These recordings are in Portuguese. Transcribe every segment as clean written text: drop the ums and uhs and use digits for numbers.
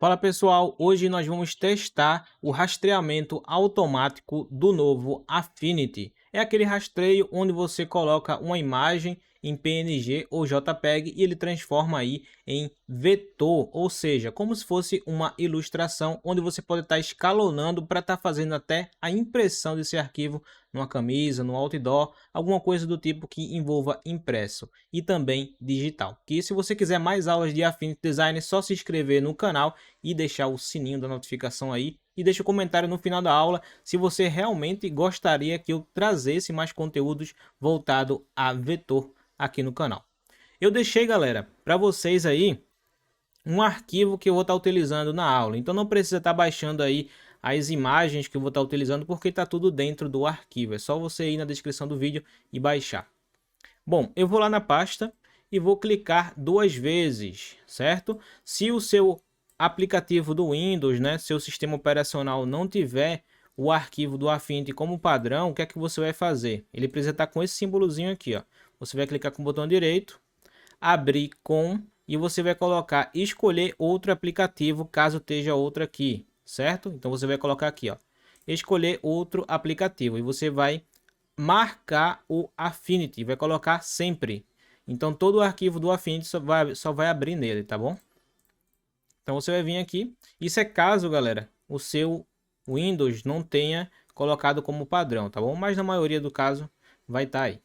Fala pessoal, hoje nós vamos testar o rastreamento automático do novo Affinity. É aquele rastreio onde você coloca uma imagem em PNG ou JPEG e ele transforma aí em vetor, ou seja, como se fosse uma ilustração onde você pode estar escalonando para estar fazendo até a impressão desse arquivo numa camisa, no outdoor, alguma coisa do tipo que envolva impresso e também digital. Que se você quiser mais aulas de Affinity Design, é só se inscrever no canal e deixar o sininho da notificação aí e deixa um comentário no final da aula se você realmente gostaria que eu trazesse mais conteúdos voltado a vetor aqui no canal. Eu deixei, galera, para vocês aí um arquivo que eu vou estar utilizando na aula, então não precisa estar baixando aí as imagens que eu vou estar utilizando porque está tudo dentro do arquivo, é só você ir na descrição do vídeo e baixar. Bom, eu vou lá na pasta e vou clicar 2 vezes, certo? Se o seu aplicativo do Windows, né, seu sistema operacional não tiver o arquivo do Affinity como padrão, o que é que você vai fazer? Ele precisa estar com esse símbolozinho aqui, ó. Você vai clicar com o botão direito, abrir com, e você vai colocar escolher outro aplicativo caso esteja outro aqui, certo? Então você vai colocar aqui, ó, escolher outro aplicativo e você vai marcar o Affinity, vai colocar sempre. Então todo o arquivo do Affinity só vai abrir nele, tá bom? Então você vai vir aqui, isso é caso, galera, o seu Windows não tenha colocado como padrão, tá bom? Mas na maioria do caso vai estar aí.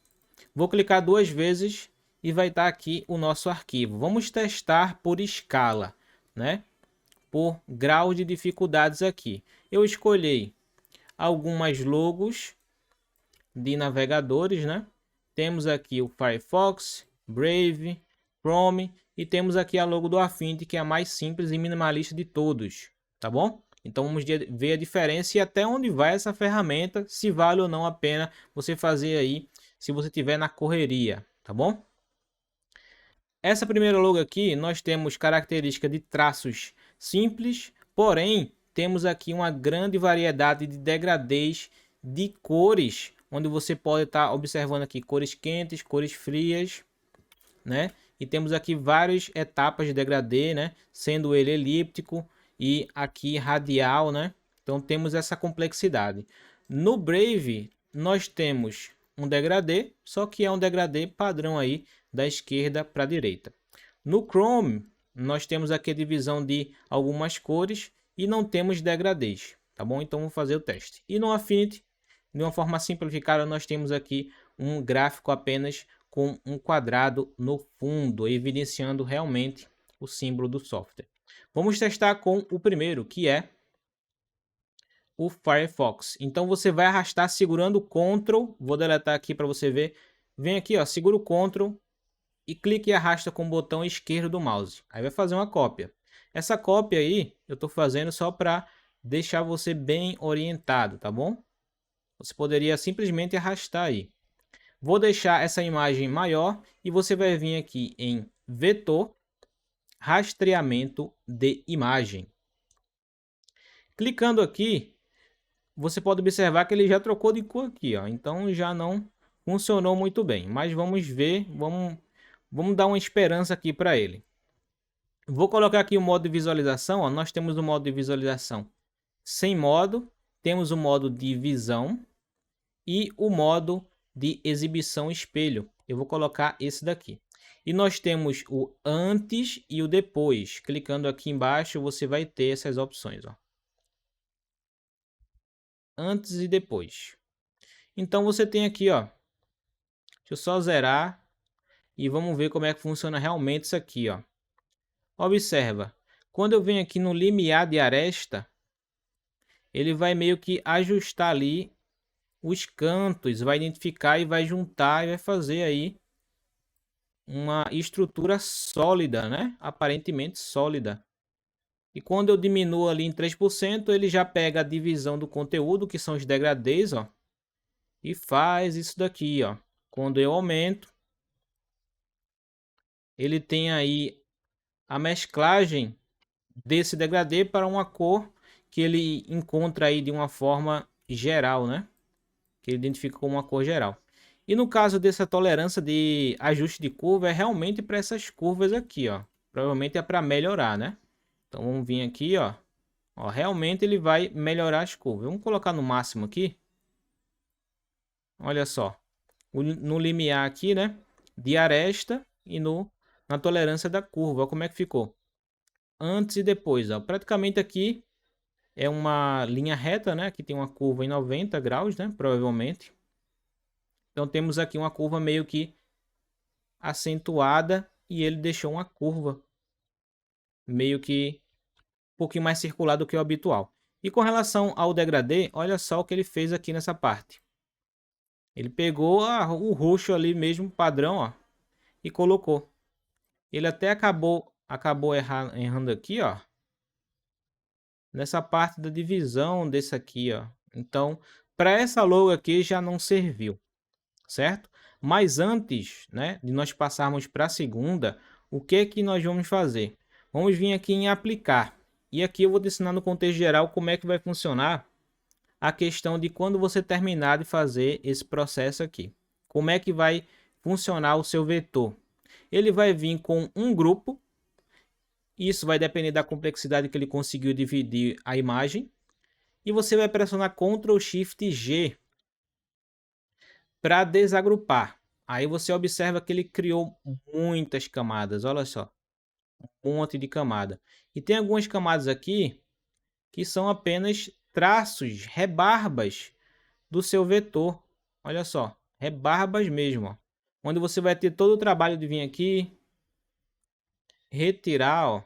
Vou clicar 2 vezes e vai estar aqui o nosso arquivo. Vamos testar por escala, né? Por grau de dificuldades aqui. Eu escolhi algumas logos de navegadores, né? Temos aqui o Firefox, Brave, Chrome e temos aqui a logo do Affinity, que é a mais simples e minimalista de todos, tá bom? Então vamos ver a diferença e até onde vai essa ferramenta, se vale ou não a pena você fazer aí, se você tiver na correria, tá bom? Essa primeira logo aqui, nós temos característica de traços simples, porém temos aqui uma grande variedade de degradês de cores, onde você pode estar observando aqui cores quentes, cores frias, né? E temos aqui várias etapas de degradê, né? Sendo ele elíptico e aqui radial, né? Então temos essa complexidade. No Brave nós temos um degradê, só que é um degradê padrão aí da esquerda para a direita. No Chrome nós temos aqui a divisão de algumas cores e não temos degradês, tá bom? Então vamos fazer o teste. E no Affinity, de uma forma simplificada, nós temos aqui um gráfico apenas com um quadrado no fundo, evidenciando realmente o símbolo do software. Vamos testar com o primeiro, que é o Firefox. Então você vai arrastar segurando o Ctrl, vou deletar aqui para você ver. Vem aqui, ó, segura o Ctrl e clique e arrasta com o botão esquerdo do mouse. Aí vai fazer uma cópia. Essa cópia aí eu estou fazendo só para deixar você bem orientado, tá bom? Você poderia simplesmente arrastar aí. Vou deixar essa imagem maior e você vai vir aqui em vetor, rastreamento de imagem. Clicando aqui, você pode observar que ele já trocou de cor aqui, ó. Então já não funcionou muito bem, mas vamos ver, vamos dar uma esperança aqui para ele. Vou colocar aqui o modo de visualização, ó. Nós temos o modo de visualização sem modo, temos o modo de visão e o modo de exibição espelho. Eu vou colocar esse daqui. E nós temos o antes e o depois. Clicando aqui embaixo, você vai ter essas opções, ó. Antes e depois. Então você tem aqui, ó. Deixa eu só zerar e vamos ver como é que funciona realmente isso aqui, ó. Observa. Quando eu venho aqui no limiar de aresta, ele vai meio que ajustar ali os cantos, vai identificar e vai juntar e vai fazer aí uma estrutura sólida, né? Aparentemente sólida. E quando eu diminuo ali em 3%, ele já pega a divisão do conteúdo, que são os degradês, ó, e faz isso daqui, ó. Quando eu aumento, ele tem aí a mesclagem desse degradê para uma cor que ele encontra aí de uma forma geral, né? Que ele identifica como uma cor geral. E no caso dessa tolerância de ajuste de curva, é realmente para essas curvas aqui, ó. Provavelmente é para melhorar, né? Então vamos vir aqui, ó. Ó, realmente ele vai melhorar as curvas. Vamos colocar no máximo aqui. Olha só. No limiar aqui, né? De aresta e na tolerância da curva. Olha como é que ficou. Antes e depois, ó. Praticamente aqui é uma linha reta, né? Aqui tem uma curva em 90 graus, né? Provavelmente. Então temos aqui uma curva meio que acentuada e ele deixou uma curva meio que um pouquinho mais circular do que o habitual. E com relação ao degradê, olha só o que ele fez aqui nessa parte. Ele pegou o roxo ali mesmo, padrão, ó, e colocou. Ele até acabou errando aqui, ó, nessa parte da divisão desse aqui, ó. Então, para essa logo aqui já não serviu, certo? Mas antes, né, de nós passarmos para a segunda, o que nós vamos fazer? Vamos vir aqui em aplicar. E aqui eu vou te ensinar no contexto geral como é que vai funcionar a questão de quando você terminar de fazer esse processo aqui. Como é que vai funcionar o seu vetor? Ele vai vir com um grupo. Isso vai depender da complexidade que ele conseguiu dividir a imagem. E você vai pressionar Ctrl Shift G para desagrupar. Aí você observa que ele criou muitas camadas. Olha só, um monte de camada. E tem algumas camadas aqui que são apenas traços, rebarbas do seu vetor. Olha só, rebarbas mesmo, ó. Onde você vai ter todo o trabalho de vir aqui, retirar, ó.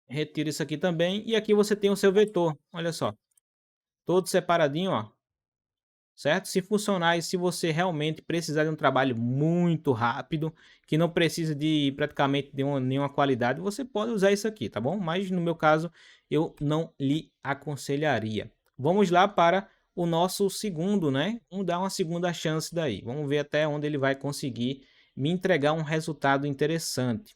Retira isso aqui também. E aqui você tem o seu vetor. Olha só, todo separadinho, ó. Certo? Se funcionar e se você realmente precisar de um trabalho muito rápido, que não precisa de praticamente de nenhuma qualidade, você pode usar isso aqui, tá bom? Mas no meu caso, eu não lhe aconselharia. Vamos lá para o nosso segundo, né? Vamos dar uma segunda chance daí. Vamos ver até onde ele vai conseguir me entregar um resultado interessante.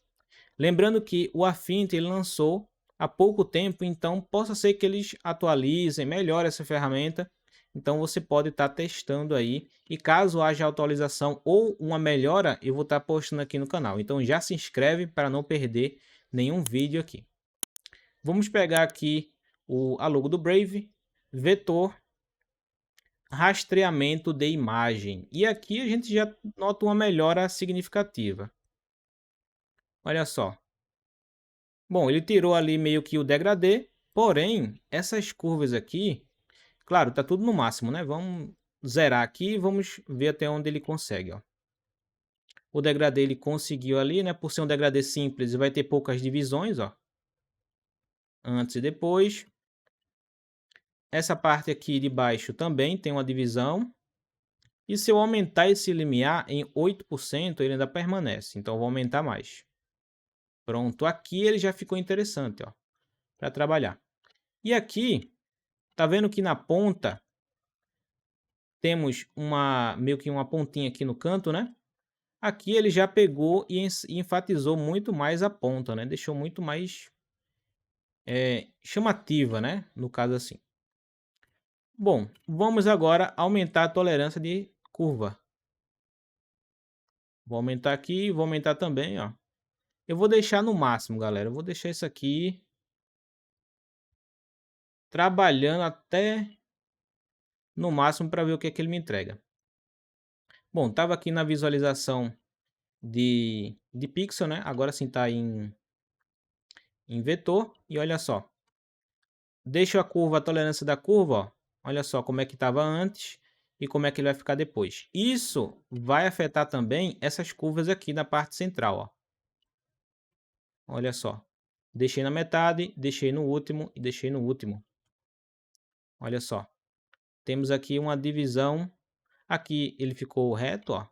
Lembrando que o Affinity ele lançou há pouco tempo, então possa ser que eles atualizem, melhorem essa ferramenta. Então você pode estar testando aí e caso haja atualização ou uma melhora, eu vou estar postando aqui no canal. Então já se inscreve para não perder nenhum vídeo aqui. Vamos pegar aqui a logo do Brave, vetor, rastreamento de imagem. E aqui a gente já nota uma melhora significativa. Olha só. Bom, ele tirou ali meio que o degradê, porém essas curvas aqui, claro, tá tudo no máximo, né? Vamos zerar aqui e vamos ver até onde ele consegue, ó. O degradê ele conseguiu ali, né? Por ser um degradê simples, vai ter poucas divisões, ó. Antes e depois. Essa parte aqui de baixo também tem uma divisão. E se eu aumentar esse limiar em 8%, ele ainda permanece. Então, eu vou aumentar mais. Pronto, aqui ele já ficou interessante, ó, para trabalhar. E aqui, tá vendo que na ponta temos meio que uma pontinha aqui no canto, né? Aqui ele já pegou e enfatizou muito mais a ponta, né? Deixou muito mais chamativa, né? No caso assim. Bom, vamos agora aumentar a tolerância de curva. Vou aumentar aqui, vou aumentar também, ó. Eu vou deixar no máximo, galera. Eu vou deixar isso aqui trabalhando até no máximo para ver o que é que ele me entrega. Bom, tava aqui na visualização de pixel, né? Agora sim tá em vetor. E olha só. Deixo a tolerância da curva, ó. Olha só como é que estava antes e como é que ele vai ficar depois. Isso vai afetar também essas curvas aqui na parte central, ó. Olha só. Deixei na metade, deixei no último e deixei no último. Olha só. Temos aqui uma divisão. Aqui ele ficou reto, ó.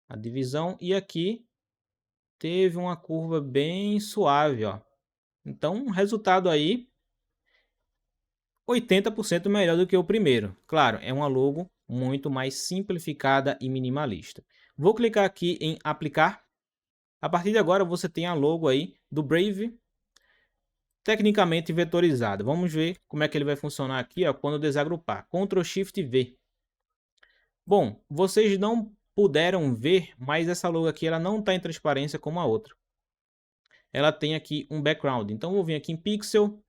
A divisão. E aqui teve uma curva bem suave, ó. Então, um resultado aí 80% melhor do que o primeiro. Claro, é uma logo muito mais simplificada e minimalista. Vou clicar aqui em aplicar. A partir de agora você tem a logo aí do Brave tecnicamente vetorizada. Vamos ver como é que ele vai funcionar aqui, ó, quando desagrupar. Ctrl Shift V. Bom, vocês não puderam ver, mas essa logo aqui ela não está em transparência como a outra. ela tem aqui um background. Então, vou vir aqui em Pixel,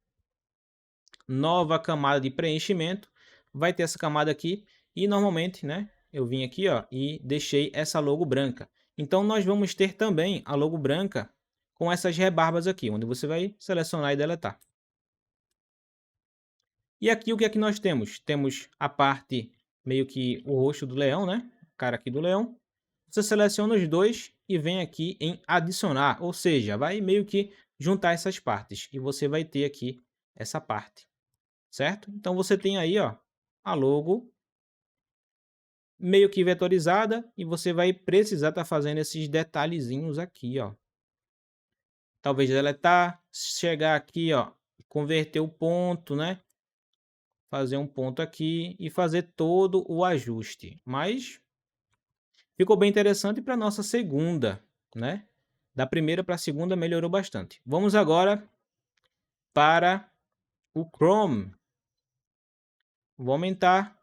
nova camada de preenchimento, vai ter essa camada aqui e normalmente, né, eu vim aqui, ó, e deixei essa logo branca. Então, nós vamos ter também a logo branca com essas rebarbas aqui, onde você vai selecionar e deletar. E aqui o que é que nós temos? Temos a parte meio que o rosto do leão, né? O cara aqui do leão. Você seleciona os dois e vem aqui em adicionar, ou seja, vai meio que juntar essas partes e você vai ter aqui essa parte, certo? Então você tem aí, ó, a logo meio que vetorizada e você vai precisar estar fazendo esses detalhezinhos aqui, ó. Talvez deletar, chegar aqui, ó, converter o ponto, né? Fazer um ponto aqui e fazer todo o ajuste. Mas ficou bem interessante para nossa segunda, né? Da primeira para a segunda melhorou bastante. Vamos agora para o Chrome. Vou aumentar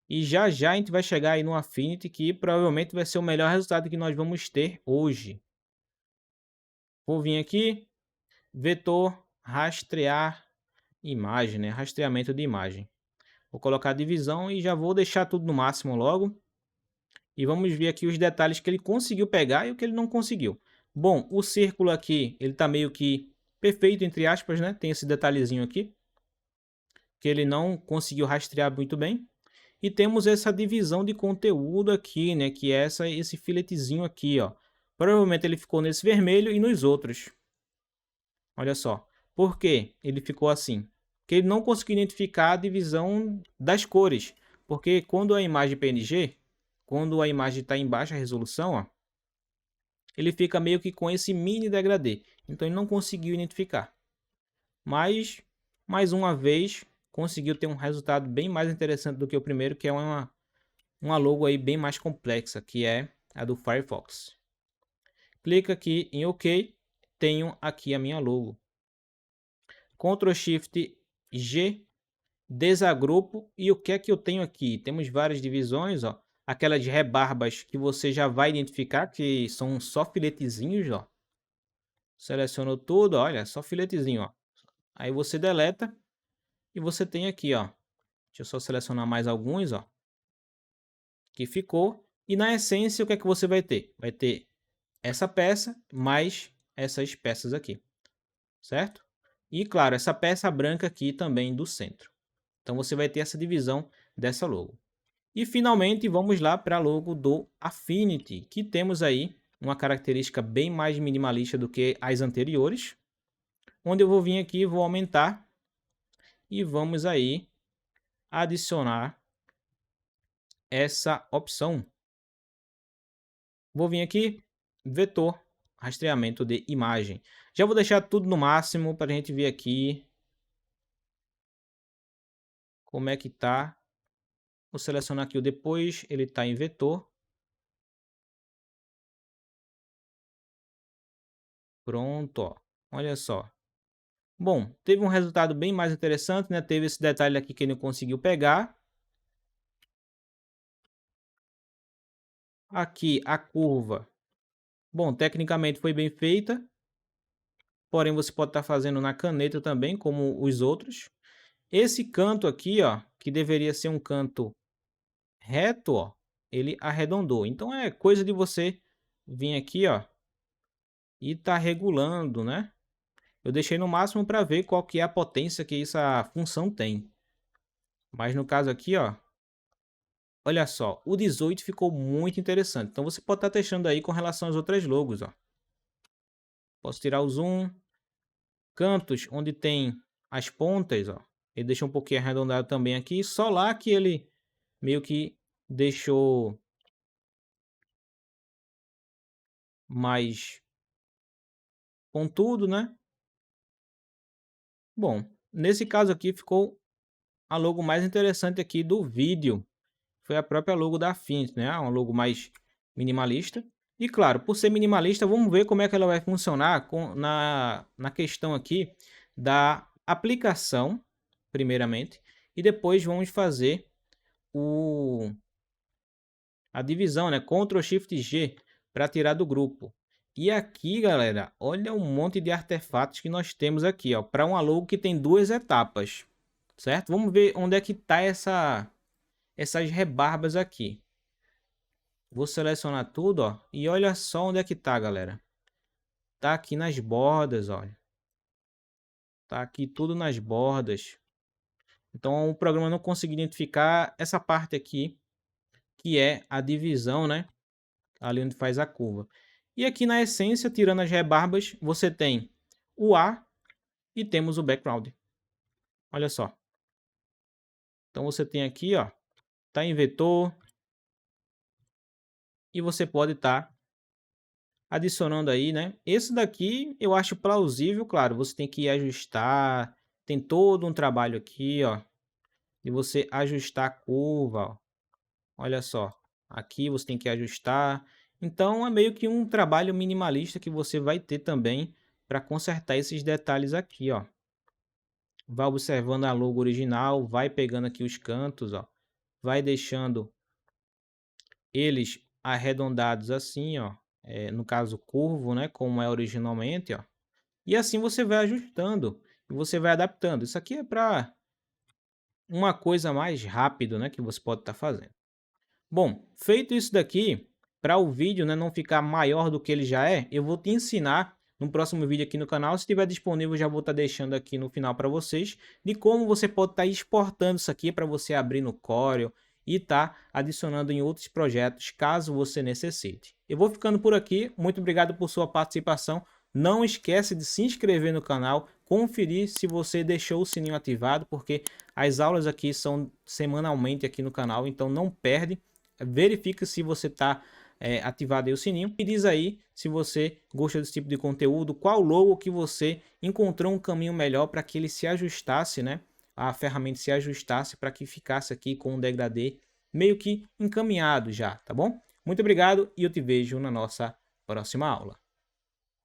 e já já a gente vai chegar aí no Affinity, que provavelmente vai ser o melhor resultado que nós vamos ter hoje. Vou vir aqui, vetor, rastrear imagem, né? Rastreamento de imagem. Vou colocar divisão e já vou deixar tudo no máximo logo. E vamos ver aqui os detalhes que ele conseguiu pegar e o que ele não conseguiu. Bom, o círculo aqui, ele está meio que perfeito, entre aspas, né? Tem esse detalhezinho aqui, que ele não conseguiu rastrear muito bem. E temos essa divisão de conteúdo aqui, né? Que é esse filetezinho aqui, ó. Provavelmente ele ficou nesse vermelho e nos outros. Olha só. Por que ele ficou assim? Porque ele não conseguiu identificar a divisão das cores. Porque quando a imagem PNG, quando a imagem está em baixa resolução, ó, ele fica meio que com esse mini degradê. Então ele não conseguiu identificar. Mas, mais uma vez, conseguiu ter um resultado bem mais interessante do que o primeiro, que é uma logo aí bem mais complexa, que é a do Firefox. Clica aqui em OK, tenho aqui a minha logo. Ctrl Shift G, desagrupo, e o que é que eu tenho aqui? Temos várias divisões, ó. Aquelas rebarbas que você já vai identificar, que são só filetezinhos, ó. Selecionou tudo, olha, só filetezinho, ó. Aí você deleta e você tem aqui, ó. Deixa eu só selecionar mais alguns, ó. Que ficou. E na essência, o que é que você vai ter? Vai ter essa peça mais essas peças aqui, certo? E claro, essa peça branca aqui também do centro. Então você vai ter essa divisão dessa logo. E finalmente vamos lá para a logo do Affinity, que temos aí uma característica bem mais minimalista do que as anteriores, onde eu vou vir aqui, vou aumentar e vamos aí adicionar essa opção. Vou vir aqui, vetor, rastreamento de imagem. Já vou deixar tudo no máximo para a gente ver aqui como é que tá. Vou selecionar aqui o depois, ele está em vetor. Pronto, ó. Olha só. Bom, teve um resultado bem mais interessante, né? Teve esse detalhe aqui que ele não conseguiu pegar. Aqui a curva. Bom, tecnicamente foi bem feita. Porém, você pode estar fazendo na caneta também, como os outros. Esse canto aqui, ó, que deveria ser um canto reto, ó, ele arredondou. Então é coisa de você vir aqui, ó, e tá regulando, né? Eu deixei no máximo para ver qual que é a potência que essa função tem. Mas no caso aqui, ó, olha só, o 18 ficou muito interessante. Então você pode estar testando aí com relação às outras logos, ó. Posso tirar o zoom, cantos onde tem as pontas, ó. Ele deixou um pouquinho arredondado também aqui, só lá que ele meio que deixou mais pontudo, né? Bom, nesse caso aqui ficou a logo mais interessante aqui do vídeo. Foi a própria logo da Affinity, né? Uma logo mais minimalista. E claro, por ser minimalista, vamos ver como é que ela vai funcionar na questão aqui da aplicação, primeiramente. E depois vamos fazer a divisão, né? Ctrl Shift G para tirar do grupo. E aqui, galera, olha um monte de artefatos que nós temos aqui, ó, para uma logo que tem 2 etapas, certo? Vamos ver onde é que tá essas rebarbas aqui. Vou selecionar tudo, ó, e olha só onde é que tá, galera. Tá aqui nas bordas, olha. Tá aqui tudo nas bordas. Então o programa não conseguiu identificar essa parte aqui, que é a divisão, né? Ali onde faz a curva. E aqui na essência, tirando as rebarbas, você tem o A e temos o background. Olha só. Então você tem aqui, ó, tá em vetor e você pode estar adicionando aí, né? Esse daqui eu acho plausível, claro, você tem que ajustar, tem todo um trabalho aqui, ó, de você ajustar a curva, ó. Olha só, aqui você tem que ajustar. Então é meio que um trabalho minimalista que você vai ter também para consertar esses detalhes aqui, ó. Vai observando a logo original, vai pegando aqui os cantos, ó. Vai deixando eles arredondados assim, ó. No caso curvo, né, como é originalmente, ó. E assim você vai ajustando e você vai adaptando. Isso aqui é para uma coisa mais rápido, né, que você pode estar fazendo. Bom, feito isso daqui, para o vídeo, né, não ficar maior do que ele já é, eu vou te ensinar no próximo vídeo aqui no canal. Se estiver disponível, já vou estar deixando aqui no final para vocês, de como você pode estar exportando isso aqui para você abrir no Corel e estar adicionando em outros projetos, caso você necessite. Eu vou ficando por aqui, muito obrigado por sua participação. Não esquece de se inscrever no canal, conferir se você deixou o sininho ativado, porque as aulas aqui são semanalmente aqui no canal, então não perde. Verifica se você está ativado aí o sininho e diz aí se você gosta desse tipo de conteúdo, qual logo que você encontrou um caminho melhor para que ele se ajustasse, né? A ferramenta se ajustasse para que ficasse aqui com o degradê meio que encaminhado já, tá bom? Muito obrigado e eu te vejo na nossa próxima aula.